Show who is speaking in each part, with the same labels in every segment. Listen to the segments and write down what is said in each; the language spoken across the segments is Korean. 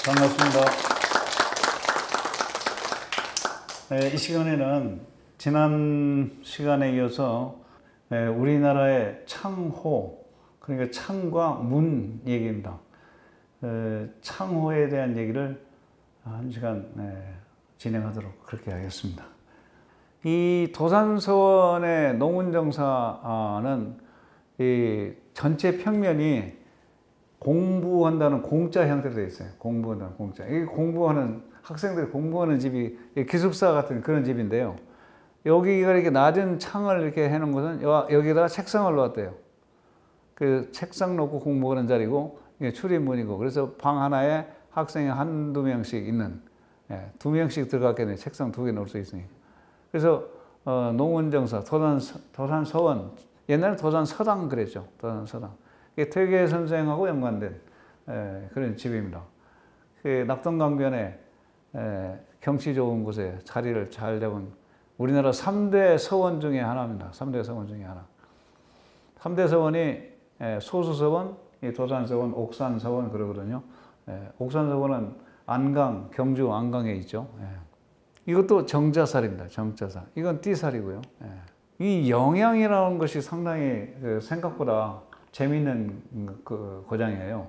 Speaker 1: 반갑습니다. 이 시간에는 지난 시간에 이어서 우리나라의 창호, 그러니까 창과 문 얘기입니다. 창호에 대한 얘기를 한 시간 진행하도록 그렇게 하겠습니다. 이 도산서원의 농운정사는 이 전체 평면이 공부한다는 공짜 형태로 되어 있어요. 공부한다는 공짜. 이 공부하는 학생들이 공부하는 집이 기숙사 같은 그런 집인데요. 여기가 이렇게 낮은 창을 이렇게 해놓은 것은 여기다가 책상을 놓았대요. 그 책상 놓고 공부하는 자리고 이게 출입문이고, 그래서 방 하나에 학생이 한두 명씩 있는, 두 명씩 들어갔겠네요. 책상 두 개 놓을 수 있으니까. 그래서 농운정사, 도산서원, 옛날에 도산서당 그랬죠. 도산서당. 이게 퇴계 선생하고 연관된 그런 집입니다. 그 낙동강변에 경치 좋은 곳에 자리를 잘 잡은 우리나라 3대 서원 중에 하나입니다. 3대 서원 중에 하나. 3대 서원이 소수서원, 도산서원, 옥산서원 그러거든요. 옥산서원은 안강, 경주 안강에 있죠. 이것도 정자살입니다. 정자살. 이건 띠살이고요. 이 영양이라는 것이 상당히 생각보다 재미있는 고장이에요.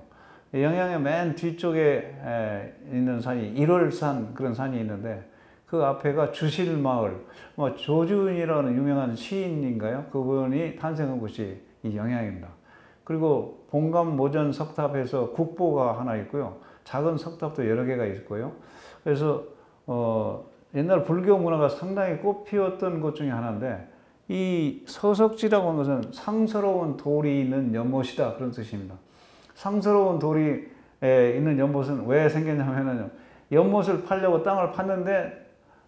Speaker 1: 영양의 맨 뒤쪽에 있는 산이 1월산 그런 산이 있는데, 그 앞에가 주실마을, 조준이라는 유명한 시인인가요? 그분이 탄생한 곳이 이 영양입니다. 그리고 본감 모전 석탑에서 국보가 하나 있고요. 작은 석탑도 여러 개가 있고요. 그래서 옛날 불교 문화가 상당히 꽃피웠던 곳 중에 하나인데, 이 서석지라고 하는 것은 상스러운 돌이 있는 연못이다, 그런 뜻입니다. 상스러운 돌이 있는 연못은 왜 생겼냐면요, 연못을 파려고 땅을 팠는데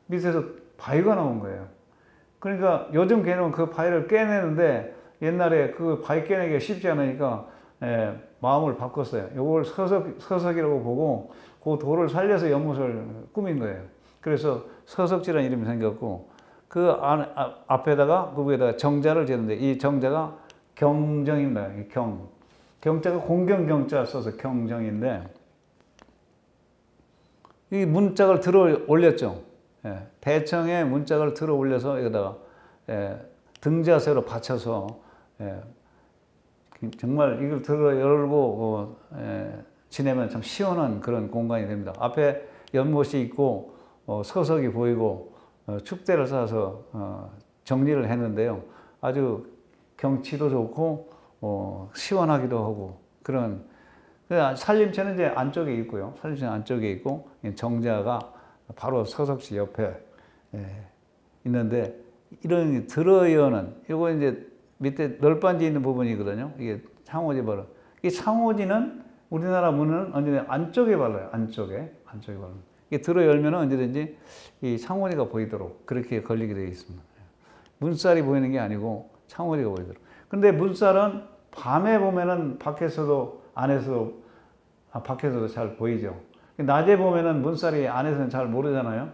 Speaker 1: 밑에서 바위가 나온 거예요. 그러니까 요즘 개념은 그 바위를 깨내는데 옛날에 그 바위 깨내기가 쉽지 않으니까 마음을 바꿨어요. 이걸 서석이라고 보고 그 돌을 살려서 연못을 꾸민 거예요. 그래서 서석지라는 이름이 생겼고, 그 앞에다가 그 위에다가 정자를 지었는데, 이 정자가 경정입니다. 경자가 공경경자 써서 경정인데, 이 문짝을 들어 올렸죠. 대청에 문짝을 들어 올려서 여기다가 등자세로 받쳐서 정말 이걸 들어 열고 지내면 참 시원한 그런 공간이 됩니다. 앞에 연못이 있고 서석이 보이고 축대를 쌓아서 정리를 했는데요. 아주 경치도 좋고 시원하기도 하고, 그런 산림채는 이제 안쪽에 있고요. 산림채는 안쪽에 있고, 정자가 바로 서석지 옆에 있는데, 이런 들어여는 이거 이제 밑에 널빤지 있는 부분이거든요. 이게 창호지 바로. 이 창호지는 우리나라 문은 언제나 안쪽에 발라요. 안쪽에 발라요. 이게 들어 열면 언제든지 이 창호지가 보이도록 그렇게 걸리게 되어 있습니다. 문살이 보이는 게 아니고 창호지가 보이도록. 근데 문살은 밤에 보면은 밖에서도 잘 보이죠. 낮에 보면은 문살이 안에서는 잘 모르잖아요.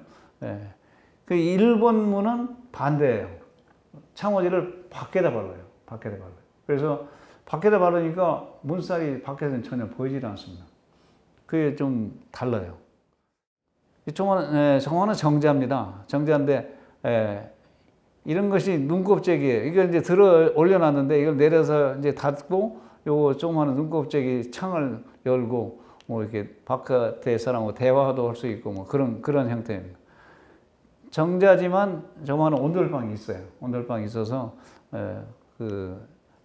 Speaker 1: 그 일본 문은 반대예요. 창호지를 밖에다 발라요. 그래서 밖에다 바르니까 문살이 밖에서는 전혀 보이질 않습니다. 그게 좀 달라요. 정화는 정자입니다. 정자인데 이런 것이 눈곱재기예요. 이걸 이제 들어 올려놨는데 이걸 내려서 이제 닫고, 요거 조그마한 눈곱재기 창을 열고 이렇게 바깥에 사람하고 대화도 할 수 있고 그런 형태입니다. 정자지만 조그마한 온돌방이 있어요. 온돌방이 있어서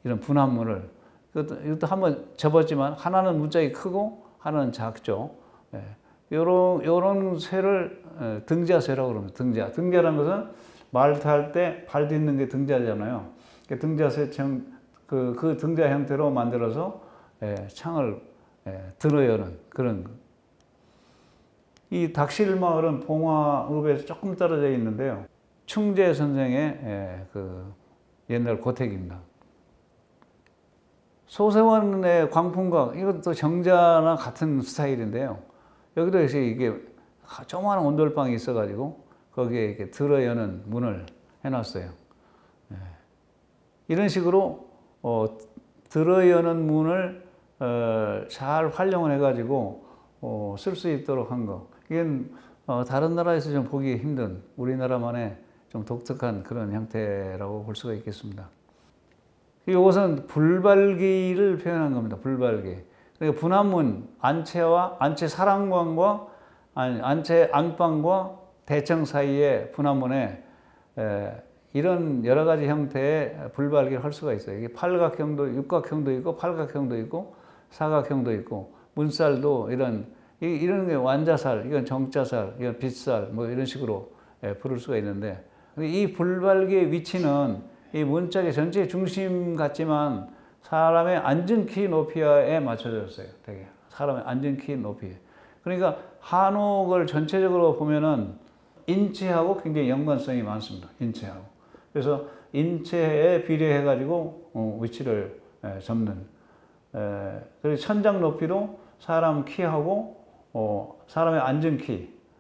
Speaker 1: 이런 분합물을, 이것도 한번 접었지만 하나는 문짝이 크고 하나는 작죠. 요런 쇠를 등자쇠라고 그럽니다. 등자라는 것은 말 탈 때 발 딛는 게 등자잖아요. 등자쇠 그 등자 형태로 만들어서 창을 들어 여는 그런. 이 닥실마을은 봉화읍에서 조금 떨어져 있는데요. 충재 선생의 그 옛날 고택입니다. 소세원의 광풍각, 이것도 정자나 같은 스타일인데요. 여기도 이게 조그마한 온돌방이 있어가지고 거기에 이렇게 들어 여는 문을 해놨어요. 이런 식으로 들어 여는 문을 잘 활용을 해가지고 쓸 수 있도록 한 거. 이건 다른 나라에서 좀 보기 힘든 우리나라만의 좀 독특한 그런 형태라고 볼 수가 있겠습니다. 이것은 불발기를 표현한 겁니다. 불발기. 그러니까 분한문, 안채와 안채 사랑관과 안채 안방과 대청 사이의 분한문에 이런 여러 가지 형태의 불발기를 할 수가 있어요. 이게 팔각형도, 육각형도 있고, 팔각형도 있고, 사각형도 있고, 문살도 이런 게 완자살, 이건 정자살, 이건 빗살, 뭐 이런 식으로 부를 수가 있는데, 이 불발기의 위치는 이 문짝의 전체의 중심 같지만 사람의 앉은 키 높이에 맞춰져 있어요. 되게 사람의 앉은 키 높이에. 그러니까 한옥을 전체적으로 보면은 인체하고 굉장히 연관성이 많습니다. 인체하고. 그래서 인체에 비례해 가지고 위치를 잡는. 그리고 천장 높이도 사람 키하고 사람의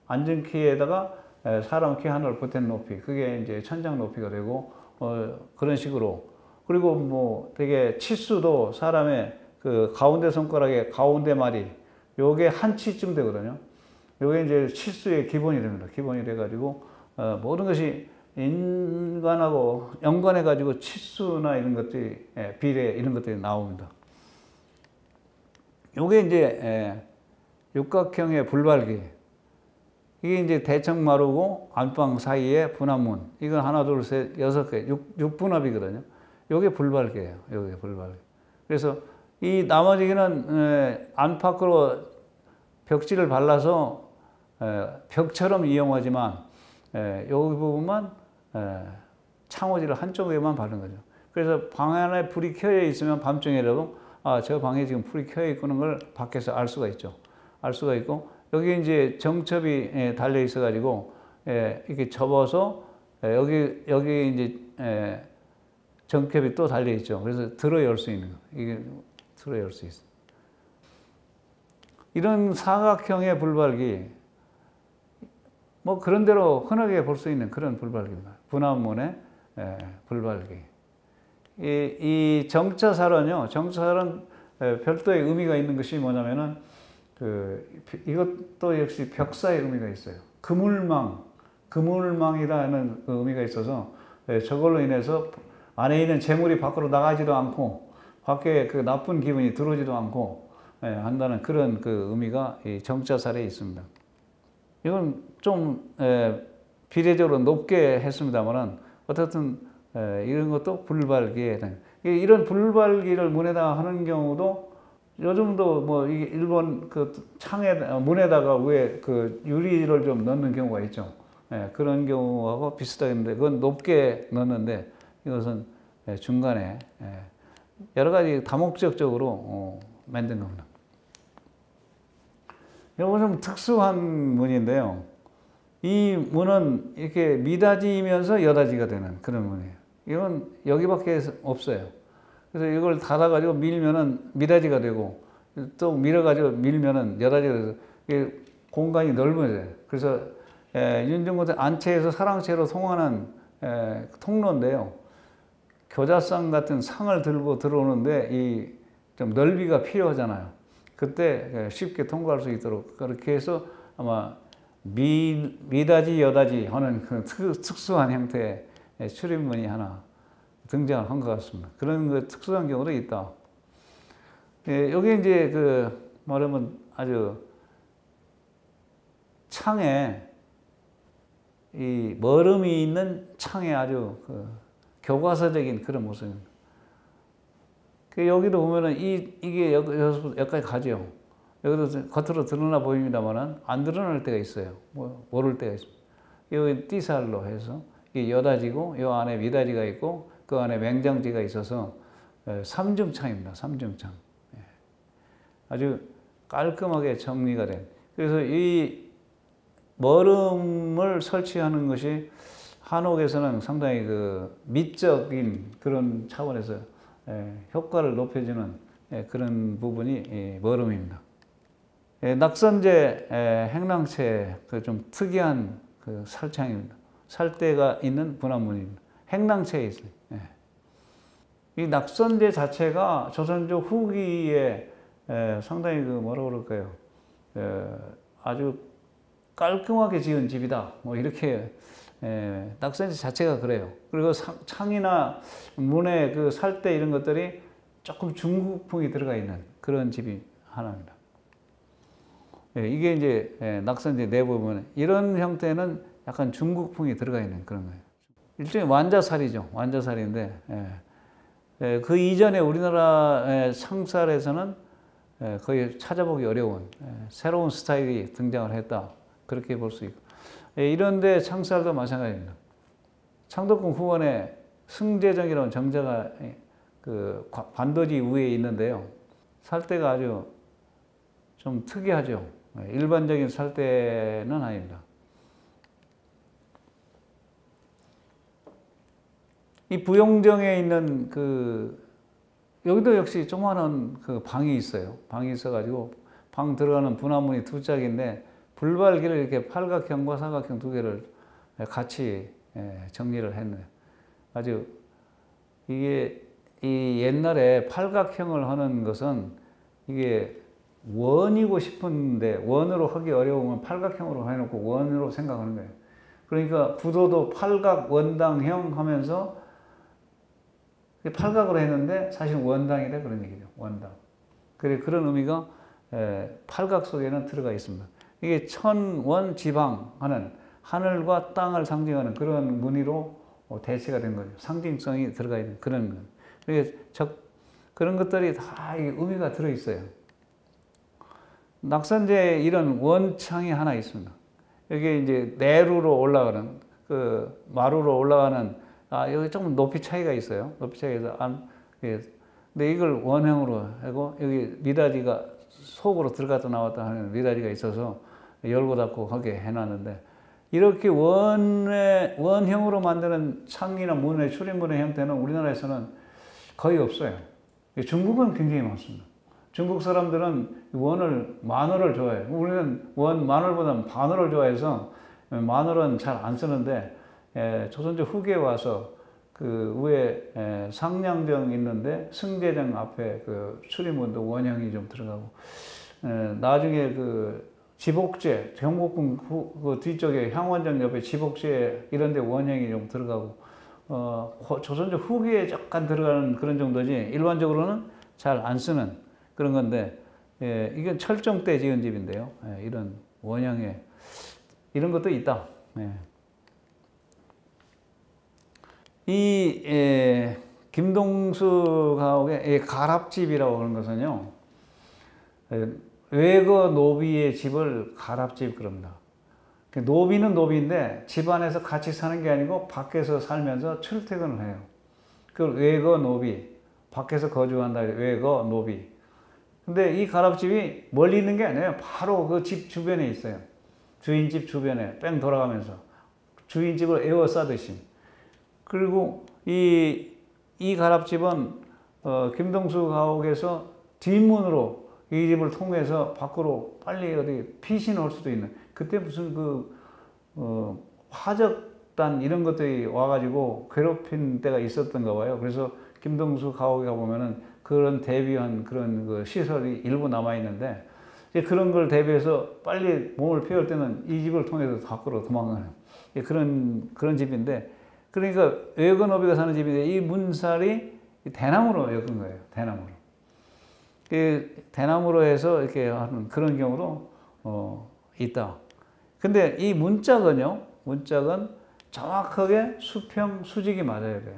Speaker 1: 앉은 키에다가 사람 키 하나를 보탠 높이, 그게 이제 천장 높이가 되고 그런 식으로. 그리고 뭐 되게 치수도 사람의 그 가운데 손가락의 가운데 마디, 요게 한 치쯤 되거든요. 요게 이제 치수의 기본이 됩니다. 기본이 돼가지고 모든 것이 인간하고 연관해가지고 치수나 이런 것들이 비례 이런 것들이 나옵니다. 요게 이제 육각형의 불발기. 이게 이제 대청마루고 안방 사이에 분한문. 이건 하나, 둘, 셋, 6개, 6분합이거든요. 요게 불발기예요. 요게 불발기. 그래서 이 나머지는 안팎으로 벽지를 발라서 벽처럼 이용하지만 여기 부분만 창호지를 한쪽에만 바른 거죠. 그래서 방 안에 불이 켜져 있으면 밤중에라도 저 방에 지금 불이 켜져 있는 걸 밖에서 알 수가 있죠. 알 수가 있고, 여기 이제 정첩이 달려 있어 가지고 이렇게 접어서 여기 이제 정첩이 또 달려 있죠. 그래서 들어 열 수 있는 거. 이게 들어 열 수 있어. 이런 사각형의 불발기, 뭐 그런 대로 흔하게 볼 수 있는 그런 불발기입니다. 분한문의 불발기. 이 정자살은요, 정자살은 별도의 의미가 있는 것이 뭐냐면은 이것도 역시 벽사의 의미가 있어요. 그물망이라는 그 의미가 있어서 저걸로 인해서 안에 있는 재물이 밖으로 나가지도 않고 밖에 그 나쁜 기분이 들어오지도 않고 한다는 그런 그 의미가 이 정자살에 있습니다. 이건 좀 비례적으로 높게 했습니다만은 어쨌든 이런 것도 불발기에 이런 불발기를 문에다 하는 경우도 요즘도 뭐 이게 일본 그 창에 문에다가 위에 그 유리를 좀 넣는 경우가 있죠. 그런 경우하고 비슷하겠는데 그건 높게 넣는데 이것은 중간에 여러 가지 다목적적으로 만든 겁니다. 이건 좀 특수한 문인데요. 이 문은 이렇게 미닫이면서 여닫이가 되는 그런 문이에요. 이건 여기밖에 없어요. 그래서 이걸 닫아가지고 밀면은 미닫이가 되고 또 밀어가지고 밀면은 여닫이가 돼서 이게 공간이 넓어져요. 그래서 윤중고대 안채에서 사랑채로 통하는 통로인데요. 교자상 같은 상을 들고 들어오는데 이 좀 넓이가 필요하잖아요. 그때 쉽게 통과할 수 있도록 그렇게 해서 아마 미닫이 여닫이 하는 그 특수한 형태의 출입문이 하나 등장을 한 것 같습니다. 그런 그 특수한 경우도 있다. 여기 이제 말하면 아주 창에 이 머름이 있는 창에 아주 교과서적인 그런 모습입니다. 여기도 보면은 이게 여기까지 가죠. 여기도 겉으로 드러나 보입니다만은 안 드러날 때가 있어요. 모를 때가 있습니다. 여기 띠살로 해서 이게 여닫이고 이 안에 미닫이가 있고 그 안에 맹장지가 있어서 삼중창입니다. 삼중창. 아주 깔끔하게 정리가 된. 그래서 이 머름을 설치하는 것이 한옥에서는 상당히 미적인 그런 차원에서 효과를 높여주는 그런 부분이 머름입니다. 낙선제 행랑채 좀 특이한 살창입니다. 살대가 있는 분한문입니다. 행랑채에 있어요. 이 낙선제 자체가 조선조 후기에 상당히 뭐라 그럴까요? 아주 깔끔하게 지은 집이다. 뭐 이렇게 낙선지 자체가 그래요. 그리고 창이나 문에 그 살대 이런 것들이 조금 중국풍이 들어가 있는 그런 집이 하나입니다. 이게 이제 낙선지 내부 보면 이런 형태는 약간 중국풍이 들어가 있는 그런 거예요. 일종의 완자살이죠. 완자살인데 그 이전에 우리나라 창살에서는 거의 찾아보기 어려운 새로운 스타일이 등장을 했다. 그렇게 볼 수 있고 이런데 창살도 마찬가지입니다. 창덕궁 후원에 승제정이라는 정자가 그 반도지 위에 있는데요. 살대가 아주 좀 특이하죠. 일반적인 살대는 아닙니다. 이 부용정에 있는 여기도 역시 조그마한 그 방이 있어요. 방이 있어가지고 방 들어가는 분화문이 두 짝인데 불발기를 이렇게 팔각형과 사각형 두 개를 같이 정리를 했네요. 아주 이게 이 옛날에 팔각형을 하는 것은 이게 원이고 싶은데 원으로 하기 어려우면 팔각형으로 해놓고 원으로 생각하는 거예요. 그러니까 구도도 팔각 원당형 하면서 팔각으로 했는데 사실 원당이다 그런 얘기죠. 원당. 그런 의미가 팔각 속에는 들어가 있습니다. 이게 천원지방 하는 하늘과 땅을 상징하는 그런 무늬로 대체가 된 거죠. 상징성이 들어가 있는 그런 것. 그런 것들이 다 의미가 들어 있어요. 낙선제에 이런 원창이 하나 있습니다. 여기 이제 내루로 올라가는 그 마루로 올라가는 여기 조금 높이 차이가 있어요. 높이 차이가 있어. 근데 이걸 원형으로 하고 여기 미닫이가 속으로 들어갔다 나왔다 하는 미닫이가 있어서 열고 닫고 하게 해놨는데 이렇게 원형으로 만드는 창이나 문의 출입문의 형태는 우리나라에서는 거의 없어요. 중국은 굉장히 많습니다. 중국 사람들은 마늘을 좋아해요. 우리는 마늘보다는 바늘을 좋아해서 마늘은 잘 안 쓰는데 조선조 후기에 와서 그 위에 상량정 있는데 승제정 앞에 그 출입문도 원형이 좀 들어가고 나중에 그 지복제 경복궁 그 뒤쪽에 향원정 옆에 지복제 이런데 원형이 좀 들어가고 조선조 후기에 약간 들어가는 그런 정도지 일반적으로는 잘 안 쓰는 그런 건데 이건 철종 때 지은 집인데요. 이런 원형에 이런 것도 있다. 이 김동수 가옥의 가랍집이라고 하는 것은요. 외거 노비의 집을 가랍집 그럽니다. 노비는 노비인데 집 안에서 같이 사는 게 아니고 밖에서 살면서 출퇴근을 해요. 그걸 외거 노비, 밖에서 거주한다. 외거 노비. 근데 이 가랍집이 멀리 있는 게 아니에요. 바로 그 집 주변에 있어요. 주인집 주변에 뺑 돌아가면서 주인집을 에워싸듯이. 그리고 이 가랍집은 김동수 가옥에서 뒷문으로 이 집을 통해서 밖으로 빨리 어디 피신할 수도 있는 그때 무슨 화적단 이런 것들이 와가지고 괴롭힌 때가 있었던가 봐요. 그래서 김동수 가옥에 가보면은 그런 대비한 그런 그 시설이 일부 남아있는데 그런 걸 대비해서 빨리 몸을 피울 때는 이 집을 통해서 밖으로 도망가는 그런 집인데 그러니까 외거노비가 사는 집인데 이 문살이 대나무로 엮은 거예요. 대나무로. 대나무로 해서 이렇게 하는 그런 경우도 있다. 근데 이 문짝은요. 문짝은 정확하게 수평 수직이 맞아야 돼요.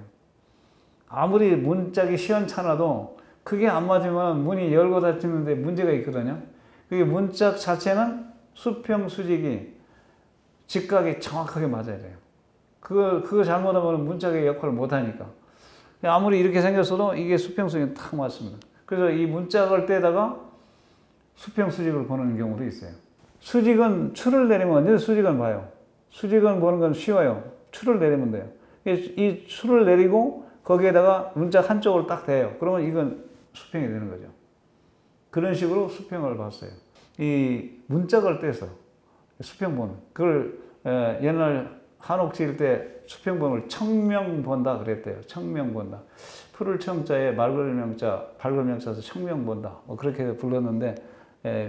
Speaker 1: 아무리 문짝이 시원찮아도 그게 안 맞으면 문이 열고 닫히는데 문제가 있거든요. 그게 문짝 자체는 수평 수직이 직각이 정확하게 맞아야 돼요. 그거 잘못하면 문짝의 역할을 못하니까. 아무리 이렇게 생겼어도 이게 수평 수직이 딱 맞습니다. 그래서 이 문짝을 떼다가 수평 수직을 보는 경우도 있어요. 수직은 추를 내리면 언제 수직은 봐요. 수직은 보는 건 쉬워요. 추를 내리면 돼요. 이 추를 내리고 거기에다가 문짝 한쪽을 딱 대요. 그러면 이건 수평이 되는 거죠. 그런 식으로 수평을 봤어요. 이 문짝을 떼서 수평 보는 그걸 옛날 한옥 지을 때 수평 보는 청명 본다 그랬대요. 청명 본다. 푸를 청자에 맑을 명자, 밝을 명자에서 청명 본다. 뭐 그렇게 불렀는데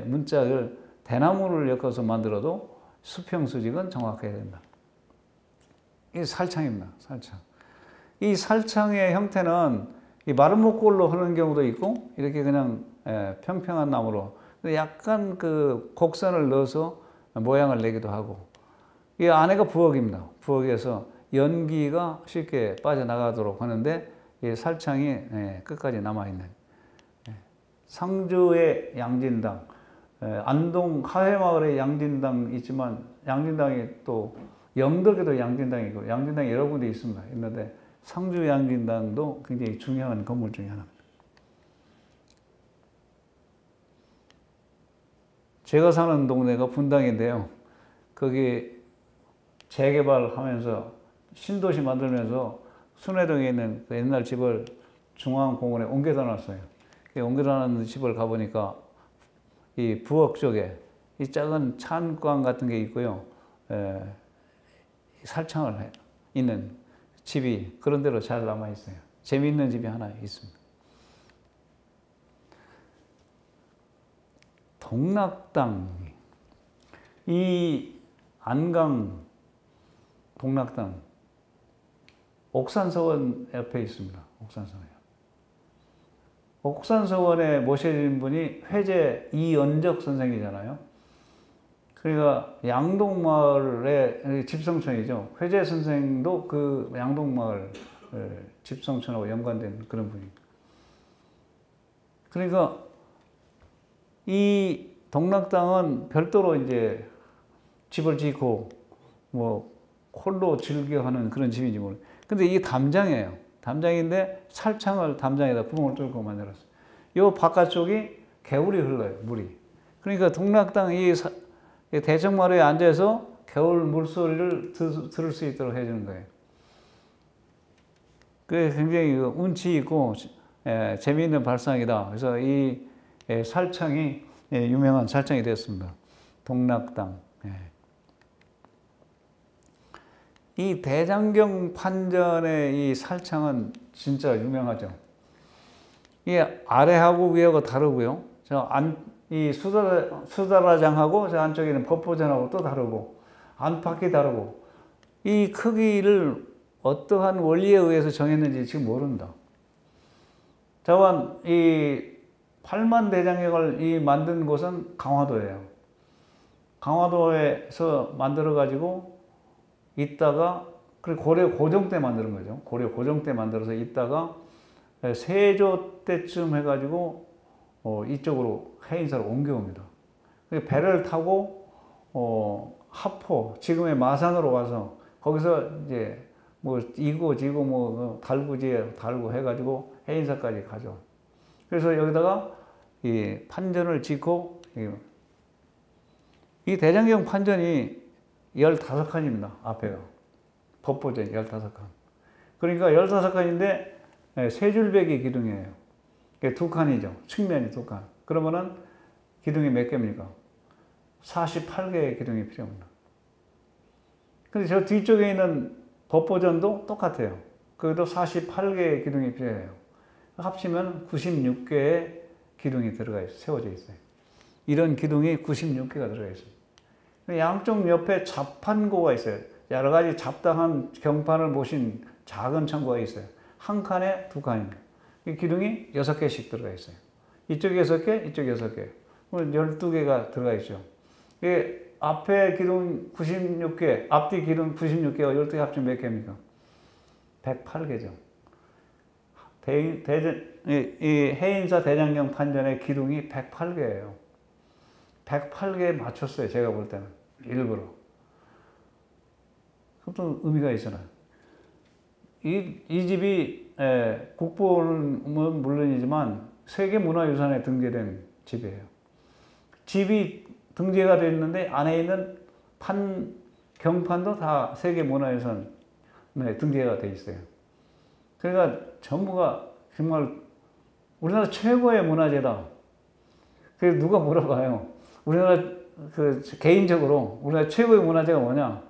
Speaker 1: 문짝을 대나무를 엮어서 만들어도 수평 수직은 정확해야 된다. 이 살창입니다. 살창. 이 살창의 형태는 이 마른 목골로 하는 경우도 있고 이렇게 그냥 평평한 나무로 약간 그 곡선을 넣어서 모양을 내기도 하고, 이 안에가 부엌입니다. 부엌에서 연기가 쉽게 빠져나가도록 하는데 이 살창이 끝까지 남아있는 상주의 양진당, 안동 하회마을에 양진당 있지만 양진당이 또 영덕에도 양진당이 있고 양진당이 여러 군데 있습니다. 있는데 상주 양진당도 굉장히 중요한 건물 중에 하나입니다. 제가 사는 동네가 분당인데요. 거기 재개발하면서 신도시 만들면서 순회동에 있는 그 옛날 집을 중앙공원에 옮겨다 놨어요. 옮겨다 놓은 집을 가보니까 이 부엌 쪽에 이 작은 찬광 같은 게 있고요. 살창을 있는 집이 그런 대로 잘 남아 있어요. 재미있는 집이 하나 있습니다. 동락당, 이 안강 동락당 옥산서원 옆에 있습니다. 옥산서원. 옥산서원에 모셔진 분이 회재 이연적 선생이잖아요. 그러니까 양동마을의 집성촌이죠. 회재 선생도 그 양동마을 집성촌하고 연관된 그런 분입니다. 그러니까 이 동락당은 별도로 이제 집을 짓고 뭐 홀로 즐겨하는 그런 집인지 모르겠어요. 근데 이게 담장이에요. 담장인데 살창을 담장에다 구멍을 뚫고 만들었어요. 이 바깥쪽이 개울이 흘러요, 물이. 그러니까 동락당 이 대청마루에 앉아서 겨울 물소리를 들을 수 있도록 해주는 거예요. 그게 굉장히 운치 있고 재미있는 발상이다. 그래서 이 살창이 유명한 살창이 됐습니다. 동락당. 이 대장경 판전의 이 살창은 진짜 유명하죠. 이 아래하고 위하고 다르고요. 이 수다라장하고 저 안쪽에는 법보전하고 또 다르고 안팎이 다르고 이 크기를 어떠한 원리에 의해서 정했는지 지금 모른다. 자반 이 8만 대장경을 이 만든 곳은 강화도예요. 강화도에서 만들어 가지고 있다가 고려 고종 때 만드는 거죠. 고려 고종 때 만들어서 있다가 세조 때쯤 해가지고 이쪽으로 해인사로 옮겨옵니다. 배를 타고 하포 지금의 마산으로 와서 거기서 이제 뭐 이고 지고 뭐 달구지에 달고 해가지고 해인사까지 가죠. 그래서 여기다가 이 판전을 짓고 이 대장경 판전이 15칸입니다. 앞에가. 법보전이 15칸. 그러니까 15칸인데 세 줄배기 기둥이에요. 2칸이죠. 측면이 2칸. 그러면은 기둥이 몇 개입니까? 48개의 기둥이 필요합니다. 근데 저 뒤쪽에 있는 법보전도 똑같아요. 그것도 48개의 기둥이 필요해요. 합치면 96개의 기둥이 들어가 있어요. 세워져 있어요. 이런 기둥이 96개가 들어가 있습니다. 양쪽 옆에 잡판고가 있어요. 여러 가지 잡다한 경판을 모신 작은 창고가 있어요. 한 칸에 2칸입니다. 이 기둥이 6개씩 들어가 있어요. 이쪽 6개, 이쪽 6개. 12개가 들어가 있죠. 이게 앞에 기둥 96개, 앞뒤 기둥 96개와 12개 합치면 몇 개입니까? 108개죠. 이 해인사 대장경 판전의 기둥이 108개예요. 108개에 맞췄어요. 제가 볼 때는. 일부러. 그것도 의미가 있잖아요. 이 집이 국보는 물론이지만 세계문화유산에 등재된 집이에요. 집이 등재가 됐는데 안에 있는 경판도 다 세계문화유산에 등재가 돼 있어요. 그러니까 전부가 정말 우리나라 최고의 문화재다. 그래서 누가 물어봐요. 우리나라 개인적으로 우리나라 최고의 문화재가 뭐냐?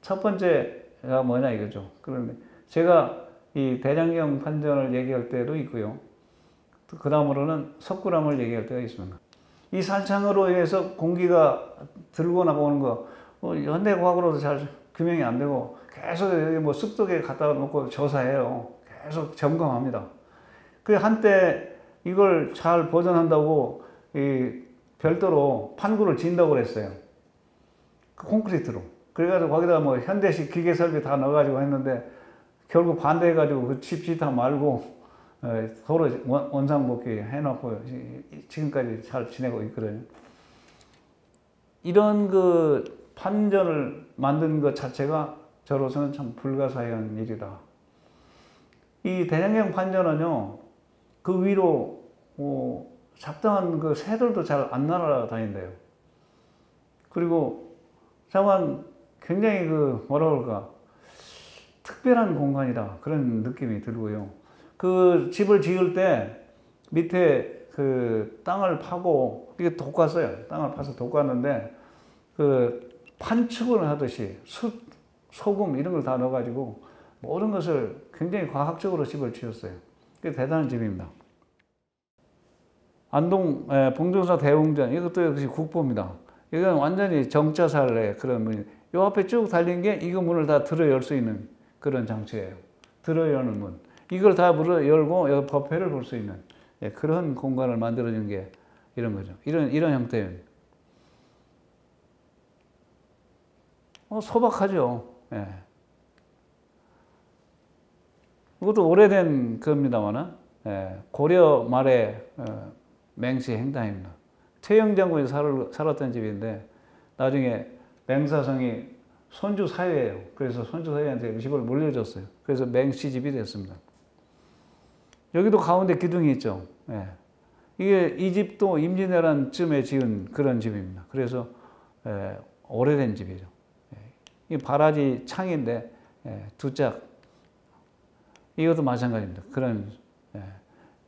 Speaker 1: 첫 번째가 뭐냐 이거죠. 그런데 제가 이 대장경 판전을 얘기할 때도 있고요. 그 다음으로는 석굴암을 얘기할 때가 있습니다. 이 살창으로 인해서 공기가 들고 나오는 거 현대과학으로도 잘 규명이 안 되고 계속 여기 뭐 습도계 갖다 놓고 조사해요. 계속 점검합니다. 그 한때 이걸 잘 보존한다고 이 별도로 판구를 진다고 그랬어요. 그 콘크리트로. 그래가지고 거기다 뭐 현대식 기계 설비 다 넣어가지고 했는데 결국 반대해가지고 그 집 다 말고 서로 원상복귀 해놓고 지금까지 잘 지내고 있거든요. 이런 그 판전을 만든 것 자체가 저로서는 참 불가사의한 일이다. 이 대장경 판전은요, 그 위로 잡다한 그 새들도 잘 안 날아다닌대요. 그리고 자관 굉장히 그 뭐라 그럴까 특별한 공간이다 그런 느낌이 들고요. 그 집을 지을 때 밑에 그 땅을 파고 이게 돋갔어요. 땅을 파서 돋갔는데 그 판축을 하듯이 숯, 소금 이런 걸 다 넣어가지고 모든 것을 굉장히 과학적으로 집을 지었어요. 그게 대단한 집입니다. 안동 봉정사 대웅전 이것도 역시 국보입니다. 이건 완전히 정자살의 그런 문이. 요 앞에 쭉 달린 게 이거 문을 다 들어 열 수 있는 그런 장치예요. 들어 여는 문. 이걸 다 물어 열고 여기 법회를 볼 수 있는 그런 공간을 만들어준 게 이런 거죠. 이런 형태예요. 소박하죠. 예. 이것도 오래된 겁니다만은 고려 말에 맹시 행당입니다. 최영 장군이 살았던 집인데 나중에 맹사성이 손주 사위예요. 그래서 손주 사위한테 집을 물려줬어요. 그래서 맹씨 집이 됐습니다. 여기도 가운데 기둥이 있죠. 예. 이 집도 임진왜란 쯤에 지은 그런 집입니다. 그래서 오래된 집이죠. 이 바라지 창인데 두 짝. 이것도 마찬가지입니다. 그런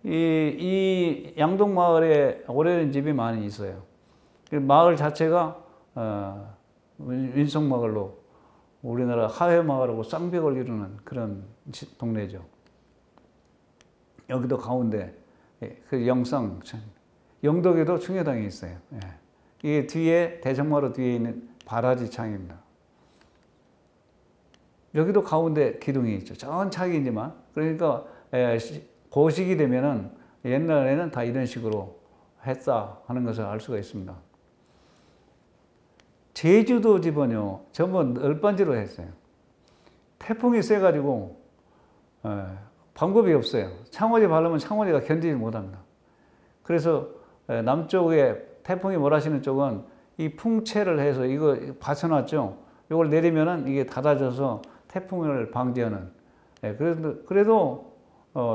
Speaker 1: 이 양동 마을에 오래된 집이 많이 있어요. 마을 자체가 윈속마을로 우리나라 하회마을하고 쌍벽을 이루는 그런 동네죠. 여기도 가운데 그 영상, 영덕에도 충효당이 있어요. 이게 뒤에 대청마루 뒤에 있는 바라지 창입니다. 여기도 가운데 기둥이 있죠. 전 창이지만 그러니까 고식이 되면은 옛날에는 다 이런 식으로 했다 하는 것을 알 수가 있습니다. 제주도 집은요 전부 널빤지로 했어요. 태풍이 세가지고 방법이 없어요. 창호지 바르면 창호지가 견디지 못합니다. 그래서 남쪽에 태풍이 몰아치는 쪽은 이 풍채를 해서 이거 받쳐놨죠. 이걸 내리면은 이게 닫아져서 태풍을 방지하는. 그래도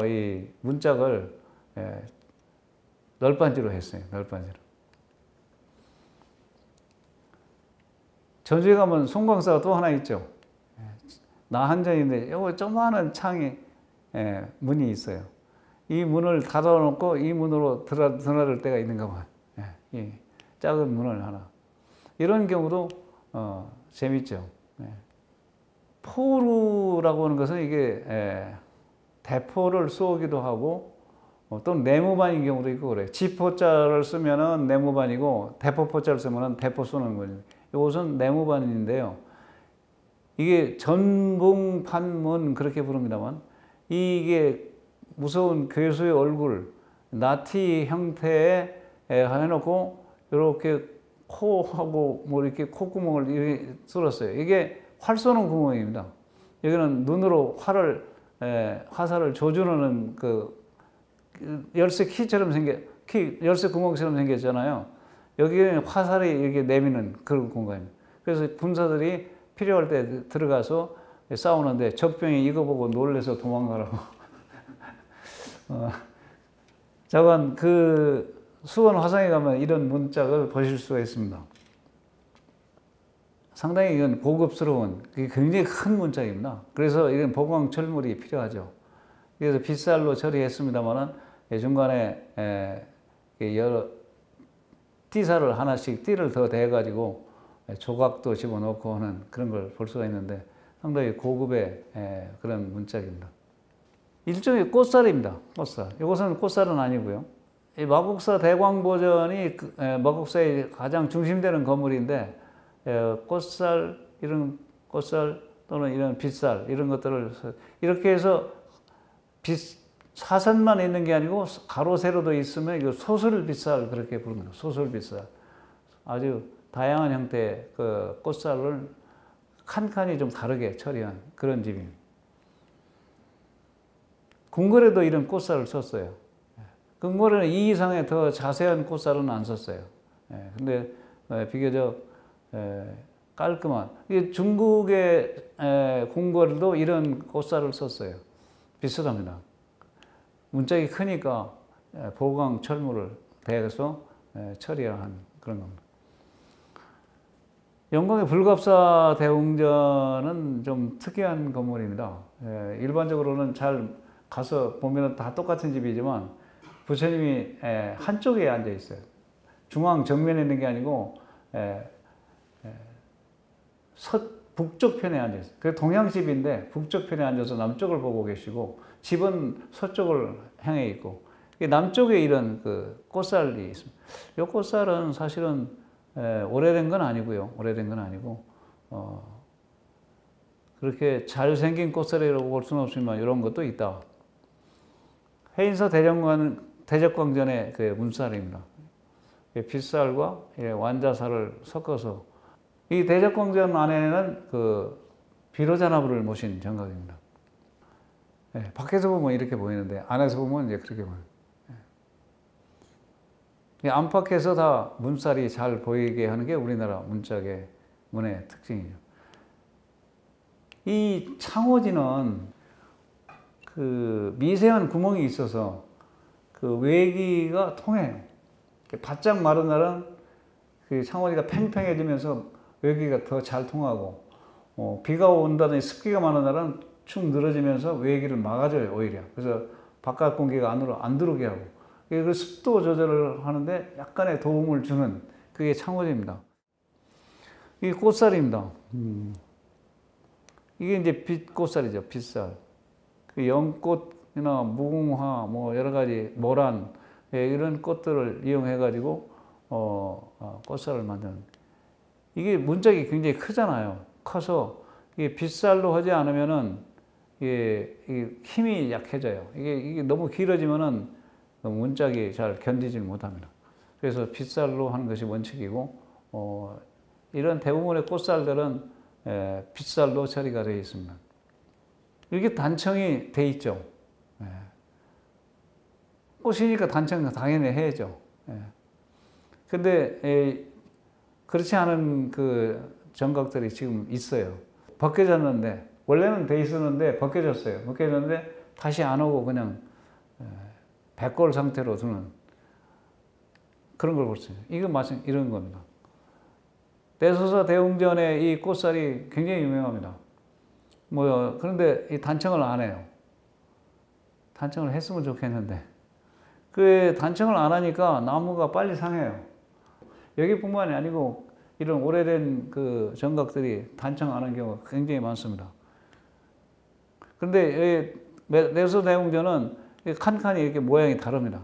Speaker 1: 이 문짝을 널빤지로 했어요. 널빤지로. 전주에 가면 송광사가 또 하나 있죠. 나한전인데 요거 조그마한 창이 문이 있어요. 이 문을 닫아놓고 이 문으로 드나들 때가 있는가 봐요. 이 작은 문을 하나. 이런 경우도 재밌죠. 포루라고 하는 것은 이게 대포를 쏘기도 하고 또는 네모반인 경우도 있고 그래요. 지포자를 쓰면은 네모반이고 대포포자를 쓰면은 대포 쏘는 거죠. 이것은 네모반인데요. 이게 전봉판문 그렇게 부릅니다만 이게 무서운 괴수의 얼굴 나티 형태에 해놓고 이렇게 코하고 뭐 이렇게 콧구멍을 이렇게 뚫었어요. 이게 활 쏘는 구멍입니다. 여기는 눈으로 화살을 조준하는 그 열쇠 키처럼 열쇠 구멍처럼 생겼잖아요. 여기는 화살이 이렇게 내미는 그런 공간입니다. 그래서 군사들이 필요할 때 들어가서 싸우는데 적병이 이거 보고 놀래서 도망가라고. 자관 그 수원 화성에 가면 이런 문짝을 보실 수가 있습니다. 상당히 이건 고급스러운 굉장히 큰 문짝입니다. 그래서 이런 보강 철물이 필요하죠. 그래서 빗살로 처리했습니다만은 중간에 여러 띠살을 하나씩 띠를 더 대가지고 조각도 집어넣고 하는 그런 걸 볼 수가 있는데 상당히 고급의 그런 문짝입니다. 일종의 꽃살입니다. 꽃살. 이것은 꽃살은 아니고요. 이 마곡사 대광보전이 마곡사의 가장 중심되는 건물인데 꽃살 이런 꽃살 또는 이런 빗살 이런 것들을 이렇게 해서 사선만 있는 게 아니고 가로 세로도 있으면 이거 소설빗살 그렇게 부르는 거예요. 소설빗살. 아주 다양한 형태의 그 꽃살을 칸칸이 좀 다르게 처리한 그런 집입니다. 궁궐에도 이런 꽃살을 썼어요. 궁궐에는 이 이상의 더 자세한 꽃살은 안 썼어요. 근데 비교적 깔끔한. 중국의 궁궐도 이런 꽃살을 썼어요. 비슷합니다. 문짝이 크니까 보강 철물을 대서 처리한 그런 겁니다. 영광의 불갑사 대웅전은 좀 특이한 건물입니다. 일반적으로는 잘 가서 보면 다 똑같은 집이지만 부처님이 한쪽에 앉아 있어요. 중앙 정면에 있는 게 아니고 북쪽 편에 앉아 있어요. 그 동양집인데 북쪽 편에 앉아서 남쪽을 보고 계시고 집은 서쪽을 향해 있고 남쪽에 이런 그 꽃살이 있습니다. 이 꽃살은 사실은 오래된 건 아니고요. 오래된 건 아니고 그렇게 잘생긴 꽃살이라고 볼 수는 없지만 이런 것도 있다. 해인사 대적광전의 그 문살입니다. 빗살과 완자살을 섞어서 이 대적광전 안에는 그 비로자나불을 모신 정각입니다. 밖에서 보면 이렇게 보이는데 안에서 보면 이제 그렇게 보여요. 안팎에서 다 문살이 잘 보이게 하는 게 우리나라 문짝의 문의 특징이죠. 이 창호지는 그 미세한 구멍이 있어서 그 외기가 통해요. 바짝 마른 날은 그 창호지가 팽팽해지면서 외기가 더 잘 통하고 비가 온다든지 습기가 많은 날은 축 늘어지면서 외기를 막아줘요, 오히려. 그래서 바깥 공기가 안으로 안 들어오게 하고. 그 습도 조절을 하는데 약간의 도움을 주는 그게 창호지입니다. 이게 꽃살입니다. 이게 이제 빛꽃살이죠, 빛살. 그 연꽃이나 무궁화, 뭐 여러 가지 모란, 이런 꽃들을 이용해가지고, 꽃살을 만드는. 이게 문짝이 굉장히 크잖아요. 커서, 이게 빛살로 하지 않으면은, 이게 힘이 약해져요. 이게 너무 길어지면은, 문짝이 잘 견디질 못합니다. 그래서 빗살로 하는 것이 원칙이고 이런 대부분의 꽃살들은 빗살로 처리가 되어 있습니다. 이렇게 단청이 돼 있죠. 꽃이니까 단청 당연히 해야죠. 근데 그렇지 않은 그 정각들이 지금 있어요. 벗겨졌는데 원래는 돼 있었는데 벗겨졌어요. 벗겨졌는데 다시 안 오고 그냥 백골 상태로 두는 그런 걸 볼 수 있어요. 이거 마찬가지 이런 겁니다. 대소사 대웅전의 이 꽃살이 굉장히 유명합니다. 그런데 이 단청을 안 해요. 단청을 했으면 좋겠는데 그 단청을 안 하니까 나무가 빨리 상해요. 여기뿐만이 아니고 이런 오래된 그 정각들이 단청 안 하는 경우가 굉장히 많습니다. 그런데 대소사 대웅전은 칸칸이 이렇게 모양이 다릅니다.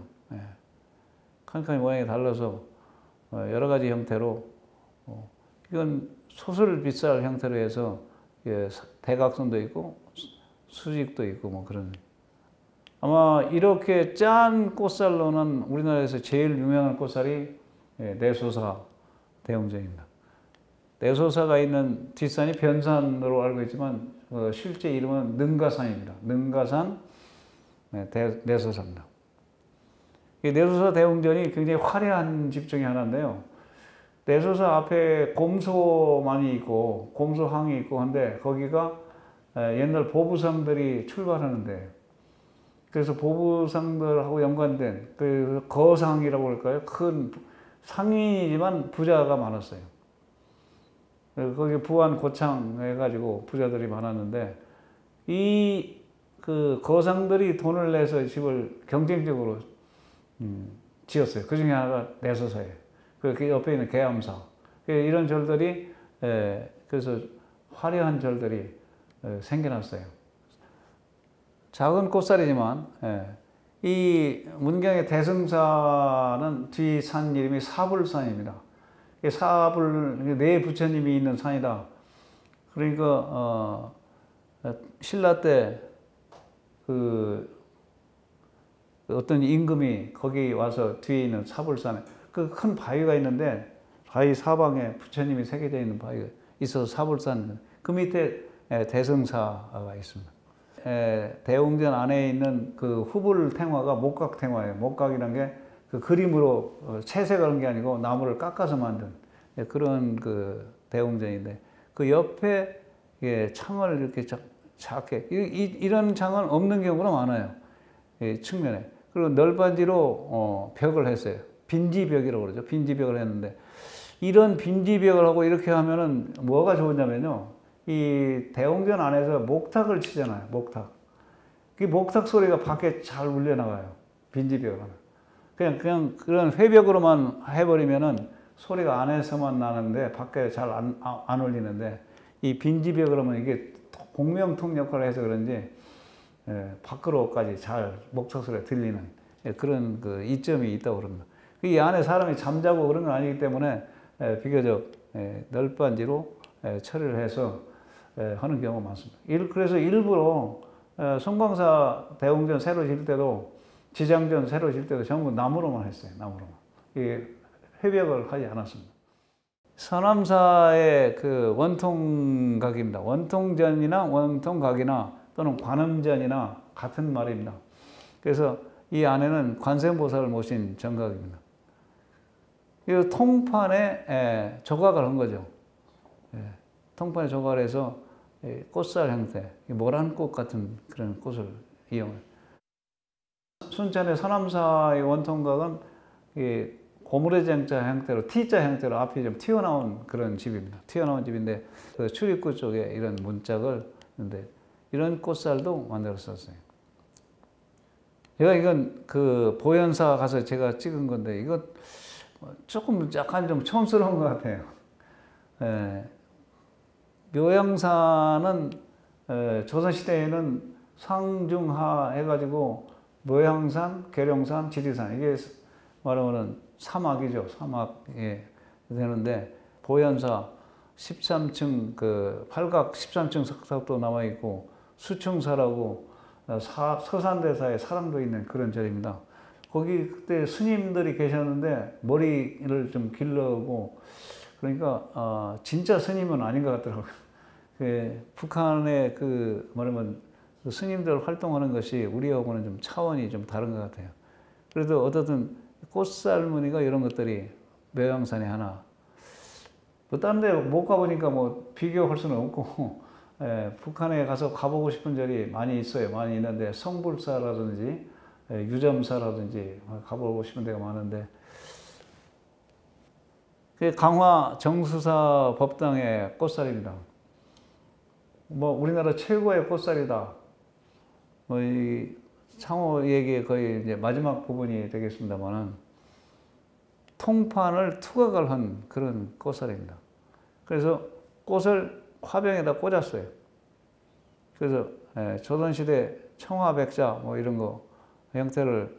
Speaker 1: 칸칸이 모양이 달라서 여러 가지 형태로 이건 소설빗살 형태로 해서 대각선도 있고 수직도 있고 뭐 그런. 아마 이렇게 짠 꽃살로는 우리나라에서 제일 유명한 꽃살이 내소사 대웅전입니다. 내소사가 있는 뒷산이 변산으로 알고 있지만 실제 이름은 능가산입니다. 능가산 내소사입니다. 내소사 대웅전이 굉장히 화려한 집 중에 하나인데요. 내소사 앞에 곰소만이 있고 곰소항이 있고 한데 거기가 옛날 보부상들이 출발하는데 그래서 보부상들하고 연관된 그 거상이라고 할까요? 큰 상인이지만 부자가 많았어요. 거기 부안 고창 해가지고 부자들이 많았는데 그 거상들이 돈을 내서 집을 경쟁적으로 지었어요. 그 중에 하나가 내소사예요. 그 옆에 있는 계암사. 이런 절들이 그래서 화려한 절들이 생겨났어요. 작은 꽃살이지만 이 문경의 대승사는 뒤 산 이름이 사불산입니다. 사불, 네 부처님이 있는 산이다. 그러니까 신라 때 어떤 임금이 거기 와서 뒤에 있는 사불산에 그 큰 바위가 있는데 바위 사방에 부처님이 새겨져 있는 바위가 있어서 사불산, 그 밑에 대승사가 있습니다. 대웅전 안에 있는 그 후불탱화가 목각탱화예요. 목각이란 게 그 그림으로 채색을 한 게 아니고 나무를 깎아서 만든 그런 그 대웅전인데, 그 옆에 창을 이렇게 작게, 이런 창은 없는 경우가 많아요. 측면에. 그리고 널빤지로 벽을 했어요. 빈지벽이라고 그러죠. 빈지벽을 했는데, 이런 빈지벽을 하고 이렇게 하면은 뭐가 좋으냐면요, 이 대웅전 안에서 목탁을 치잖아요. 목탁. 그 목탁 소리가 밖에 잘 울려나가요. 빈지벽은. 그냥 그런 회벽으로만 해버리면은 소리가 안에서만 나는데 밖에 잘 안 울리는데, 이 빈지벽으로 하면 이게 공명통 역할을 해서 그런지 밖으로까지 잘 목탁 소리가 들리는 그런 그 이점이 있다고 그럽니다. 이 안에 사람이 잠자고 그런 건 아니기 때문에 비교적 널빤지로 처리를 해서 하는 경우가 많습니다. 그래서 일부러 송광사 대웅전 새로 질 때도, 지장전 새로 질 때도 전부 나무로만 했어요. 나무로만. 회벽을 하지 않았습니다. 서남사의 그 원통각입니다. 원통전이나 원통각이나 또는 관음전이나 같은 말입니다. 그래서 이 안에는 관세음보살을 모신 정각입니다. 이 통판에 조각을 한 거죠. 통판에 조각을 해서 꽃살 형태, 모란꽃 같은 그런 꽃을 이용해요. 순천의 서남사의 원통각은 고무래 정자 형태로, T자 형태로 앞이 좀 튀어나온 그런 집입니다. 튀어나온 집인데, 그 출입구 쪽에 이런 문짝을 했는데, 이런 꽃살도 만들었었어요. 이건 그 보현사 가서 제가 찍은 건데, 이거 조금 약간 좀 촌스러운 것 같아요. 묘양사는 조선시대에는 상중하 해가지고 묘양산, 계룡산, 지리산, 이게 말하면은 사막이죠. 사막에 되는데, 보현사 13층 그 팔각 13층 석탑도 남아 있고, 수층사라고 서산대사에 사람도 있는 그런 절입니다. 거기 그때 스님들이 계셨는데 머리를 좀 길르고, 그러니까 진짜 스님은 아닌 것 같더라고요. 북한의 말하면 그 스님들 활동하는 것이 우리하고는 좀 차원이 좀 다른 것 같아요. 그래도 어떻든 꽃살 무늬가 이런 것들이 묘양산에 하나, 뭐 다른 데 못 가보니까 뭐 비교할 수는 없고, 북한에 가서 가보고 싶은 절이 많이 있어요. 많이 있는데 성불사라든지 유점사라든지 가보고 싶은 데가 많은데, 강화 정수사 법당의 꽃살입니다. 뭐 우리나라 최고의 꽃살이다. 뭐 이 창호 얘기의 거의 이제 마지막 부분이 되겠습니다만은, 통판을 투각을 한 그런 꽃살입니다. 그래서 꽃을 화병에다 꽂았어요. 그래서 조선시대 청화백자 뭐 이런 거 형태를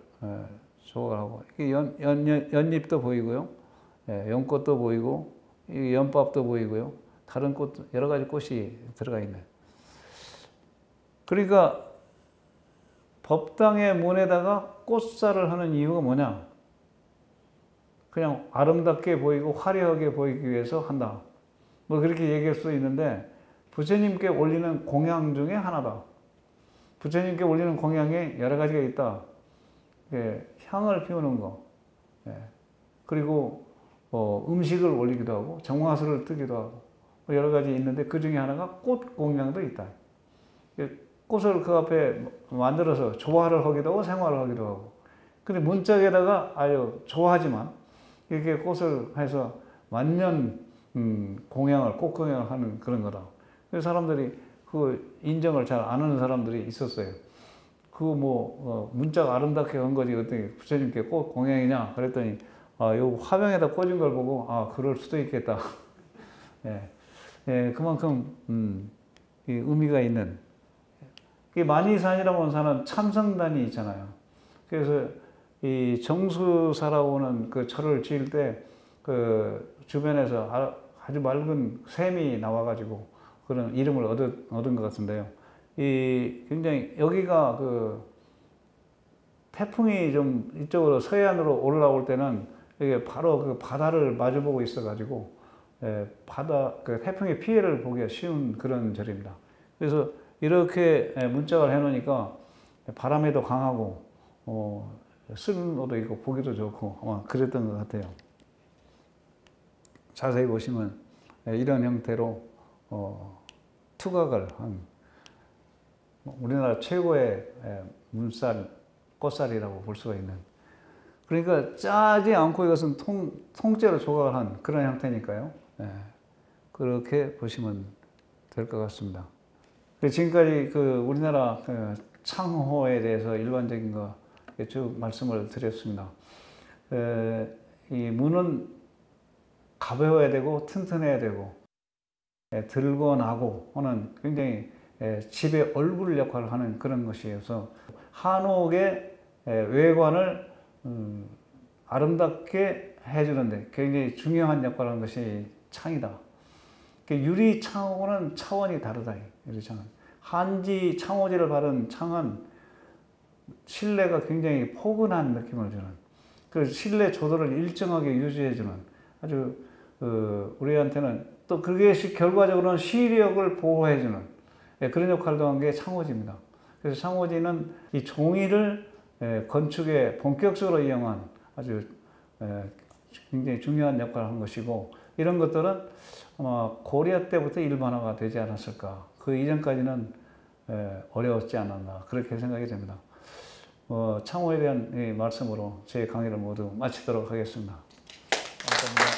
Speaker 1: 조각을 하고, 연잎도 보이고요, 연꽃도 보이고, 연밥도 보이고요, 다른 꽃, 여러 가지 꽃이 들어가 있네요. 그러니까 법당의 문에다가 꽃살을 하는 이유가 뭐냐? 그냥 아름답게 보이고 화려하게 보이기 위해서 한다. 뭐 그렇게 얘기할 수 있는데, 부처님께 올리는 공양 중에 하나다. 부처님께 올리는 공양에 여러 가지가 있다. 향을 피우는 거, 그리고 음식을 올리기도 하고 정화수를 뜨기도 하고 여러 가지 있는데, 그 중에 하나가 꽃 공양도 있다. 꽃을 그 앞에 만들어서 조화를 하기도 하고 생화를 하기도 하고, 근데 문짝에다가 아주 조화하지만 이렇게 꽃을 해서 만년 공양을, 꽃 공양을 하는 그런 거다. 그래서 사람들이 그 인정을 잘 안 하는 사람들이 있었어요. 문짝 아름답게 한 거지, 어떻게 부처님께 꽃 공양이냐 그랬더니, 요 화병에다 꽂은 걸 보고, 그럴 수도 있겠다. 그만큼 이 의미가 있는. 만이산이라고 하는 산은 참성단이 있잖아요. 그래서 이 정수사라고는 그 철을 지을 때 그 주변에서 아주 맑은 샘이 나와가지고 그런 이름을 얻은 것 같은데요. 이 굉장히 여기가 그 태풍이 좀 이쪽으로 서해안으로 올라올 때는 이게 바로 그 바다를 마주보고 있어가지고 그 태풍의 피해를 보기가 쉬운 그런 절입니다. 그래서 이렇게 문짝을 해놓으니까 바람에도 강하고 쓸모도 있고 보기도 좋고 아마 그랬던 것 같아요. 자세히 보시면 이런 형태로 투각을 한 우리나라 최고의 문살, 꽃살이라고 볼 수가 있는, 그러니까 짜지 않고 이것은 통째로 조각을 한 그런 형태니까요. 그렇게 보시면 될 것 같습니다. 지금까지 그 우리나라 창호에 대해서 일반적인 거 쭉 말씀을 드렸습니다. 이 문은 가벼워야 되고 튼튼해야 되고 들고 나고 하는 굉장히 집의 얼굴 역할을 하는 그런 것이어서 한옥의 외관을 아름답게 해주는데 굉장히 중요한 역할을 하는 것이 창이다. 유리 창하고는 차원이 다르다. 유리 창은. 한지 창호지를 바른 창은 실내가 굉장히 포근한 느낌을 주는, 그 실내 조도를 일정하게 유지해주는 아주 우리한테는 또 그것이 결과적으로는 시력을 보호해주는 그런 역할도 한 게 창호지입니다. 그래서 창호지는 이 종이를 건축에 본격적으로 이용한 아주 굉장히 중요한 역할을 한 것이고, 이런 것들은 아마 고려 때부터 일반화가 되지 않았을까. 그 이전까지는 어려웠지 않았나 그렇게 생각이 됩니다. 창호에 대한 이 말씀으로 제 강의를 모두 마치도록 하겠습니다. 감사합니다.